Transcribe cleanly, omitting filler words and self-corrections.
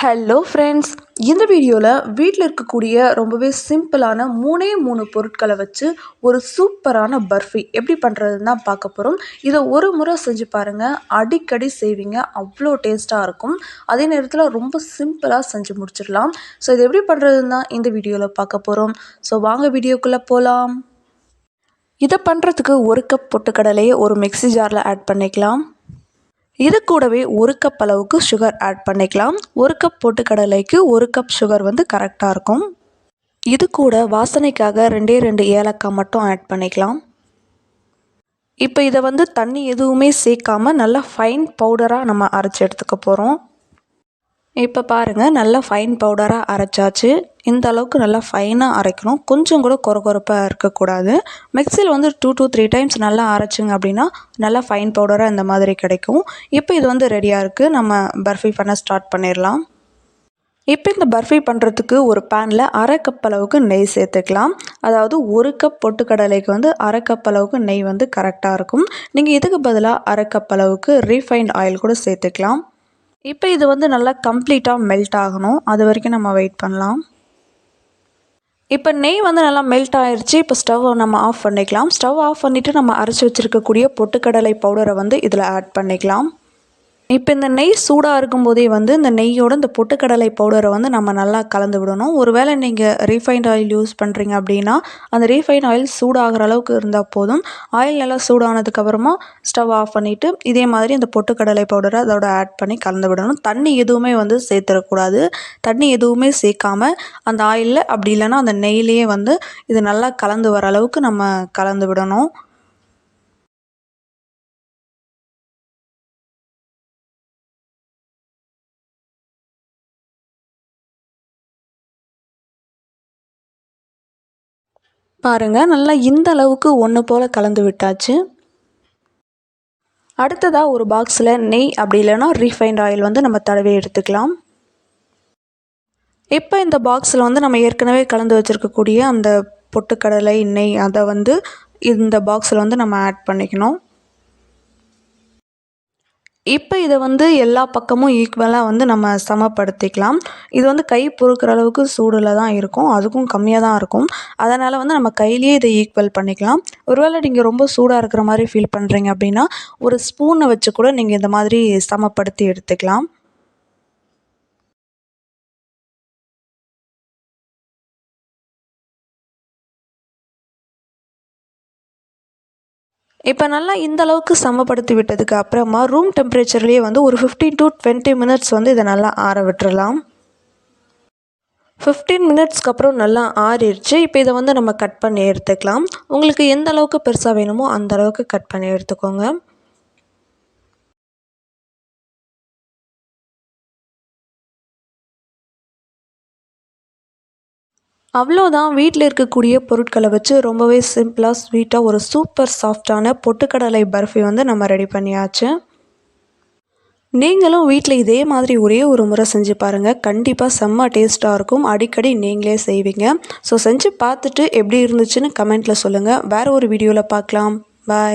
Hello friends, இந்த வீடியோவில் வீட்டில் இருக்கக்கூடிய ரொம்பவே சிம்பிளான 3 பொருட்களை வச்சு ஒரு சூப்பரான பர்ஃபி எப்படி பண்ணுறதுன்னு தான் பார்க்க போகிறோம். இதை ஒரு முறை செஞ்சு பாருங்கள், அடிக்கடி செய்வீங்க, அவ்வளோ டேஸ்ட்டாக இருக்கும். அதே நேரத்தில் ரொம்ப சிம்பிளாக செஞ்சு முடிச்சிடலாம். ஸோ இது எப்படி பண்ணுறதுன்னு தான் இந்த வீடியோவில் பார்க்க போகிறோம். ஸோ வாங்க வீடியோக்குள்ளே போகலாம். இதை பண்ணுறதுக்கு 1 கப் பொட்டுக்கடலையை ஒரு மிக்ஸி ஜாரில் ஆட் பண்ணிக்கலாம். இது கூடவே 1 கப் அளவுக்கு சுகர் ஆட் பண்ணிக்கலாம். 1 கப் பொட்டுக்கடலைக்கு 1 கப் சுகர் வந்து கரெக்டாக இருக்கும். இது கூட வாசனைக்காக 2 ஏலக்காய் மட்டும் ஆட் பண்ணிக்கலாம். இப்போ இதை வந்து தண்ணி எதுவுமே சேர்க்காமல் நல்லா ஃபைன் பவுடராக நம்ம அரைச்சி எடுத்துக்க போகிறோம். இப்போ பாருங்கள், நல்லா ஃபைன் பவுடராக அரைச்சாச்சு. இந்த அளவுக்கு நல்லா ஃபைனாக அரைக்கணும், கொஞ்சம் கூட கொரகொரப்பாக இருக்கக்கூடாது. மிக்சியில் வந்து 2 to 3 டைம்ஸ் நல்லா அரைச்சிங்க அப்படின்னா நல்லா ஃபைன் பவுடராக இந்த மாதிரி கிடைக்கும். இப்போ இது வந்து ரெடியாக இருக்குது, நம்ம பர்ஃபி பண்ண ஸ்டார்ட் பண்ணிடலாம். இப்போ இந்த பர்ஃபி பண்ணுறதுக்கு ஒரு பேனில் 1/2 கப் அளவுக்கு நெய் சேர்த்துக்கலாம். அதாவது 1 கப் பொட்டுக்கடலைக்கு வந்து 1/2 கப் அளவுக்கு நெய் வந்து கரெக்டாக இருக்கும். நீங்கள் இதுக்கு பதிலாக 1/2 கப் அளவுக்கு ரீஃபைண்ட் ஆயில் கூட சேர்த்துக்கலாம். இப்போ இது வந்து நல்லா கம்ப்ளீட்டாக மெல்ட் ஆகணும், அது வரைக்கும் நம்ம வெயிட் பண்ணலாம். இப்போ நெய் வந்து நல்லா மெல்ட் ஆயிடுச்சு. இப்போ ஸ்டவ் நம்ம ஆஃப் பண்ணிக்கலாம். ஸ்டவ் ஆஃப் பண்ணிவிட்டு நம்ம அரைச்சி வச்சுருக்கக்கூடிய பொட்டுக்கடலை பவுடரை வந்து இதில் ஆட் பண்ணிக்கலாம். இப்போ இந்த நெய் சூடாக இருக்கும்போதே வந்து இந்த நெய்யோட இந்த பொட்டுக்கடலை பவுடரை வந்து நம்ம நல்லா கலந்து விடணும். ஒருவேளை நீங்கள் ரீஃபைண்ட் ஆயில் யூஸ் பண்ணுறீங்க அப்படின்னா அந்த ரீஃபைண்ட் ஆயில் சூடாகிற அளவுக்கு இருந்தால் போதும். ஆயில் நல்லா சூடானதுக்கப்புறமா ஸ்டவ் ஆஃப் பண்ணிவிட்டு இதே மாதிரி இந்த பொட்டுக்கடலை பவுடரை அதோட ஆட் பண்ணி கலந்து விடணும். தண்ணி எதுவுமே வந்து சேர்த்துடக்கூடாது. தண்ணி எதுவுமே சேர்க்காம அந்த ஆயிலில் அப்படி இல்லைன்னா அந்த நெய்லேயே வந்து இது நல்லா கலந்து வர அளவுக்கு நம்ம கலந்து விடணும். பாருங்கள், நல்லா இந்த அளவுக்கு ஒன்று போல் கலந்து விட்டாச்சு. அடுத்ததாக ஒரு பாக்ஸில் நெய் அப்படி இல்லைன்னா ரீஃபைண்ட் ஆயில் வந்து நம்ம தடவி எடுத்துக்கலாம். இப்போ இந்த பாக்ஸில் வந்து நம்ம ஏற்கனவே கலந்து வச்சுருக்கக்கூடிய அந்த பொட்டுக்கடலை நெய் அதை வந்து இந்த பாக்ஸில் வந்து நம்ம ஆட் பண்ணிக்கணும். இப்போ இதை வந்து எல்லா பக்கமும் ஈக்குவலாக வந்து நம்ம சமப்படுத்திக்கலாம். இது வந்து கை பொறுக்கிற அளவுக்கு சூடில் தான் இருக்கும், அதுக்கும் கம்மியாக தான் இருக்கும். அதனால் வந்து நம்ம கையிலேயே இதை ஈக்குவல் பண்ணிக்கலாம். ஒருவேளை நீங்கள் ரொம்ப சூடாக இருக்கிற மாதிரி ஃபீல் பண்ணுறீங்க அப்படின்னா ஒரு ஸ்பூனை வச்சு கூட நீங்கள் இந்த மாதிரி சமப்படுத்தி எடுத்துக்கலாம். இப்போ நல்லா இந்த அளவுக்கு சமப்படுத்தி விட்டதுக்கு அப்புறமா ரூம் டெம்பரேச்சர்லேயே வந்து ஒரு 15 to 20 மினிட்ஸ் வந்து இதை நல்லா ஆற விட்டுறலாம். 15 மினிட்ஸ்க்கு அப்புறம் நல்லா ஆறிடுச்சு. இப்போ இதை வந்து நம்ம கட் பண்ணி எடுத்துக்கலாம். உங்களுக்கு எந்த அளவுக்கு பெருசாக வேணுமோ அந்த அளவுக்கு கட் பண்ணி எடுத்துக்கோங்க. அவ்வளோதான், வீட்டில் இருக்கக்கூடிய பொருட்களை வச்சு ரொம்பவே சிம்பிளாக ஸ்வீட்டாக ஒரு சூப்பர் சாஃப்டான பொட்டுக்கடலை பர்ஃபி வந்து நம்ம ரெடி பண்ணியாச்சு. நீங்களும் வீட்டில் இதே மாதிரி ஒரே ஒரு முறை செஞ்சு பாருங்கள், கண்டிப்பாக செம்ம டேஸ்ட்டாக இருக்கும். அடிக்கடி நீங்களே செய்வீங்க. ஸோ செஞ்சு பார்த்துட்டு எப்படி இருந்துச்சுன்னு கமெண்ட்டில் சொல்லுங்கள். வேறு ஒரு வீடியோவில் பார்க்கலாம். பாய்.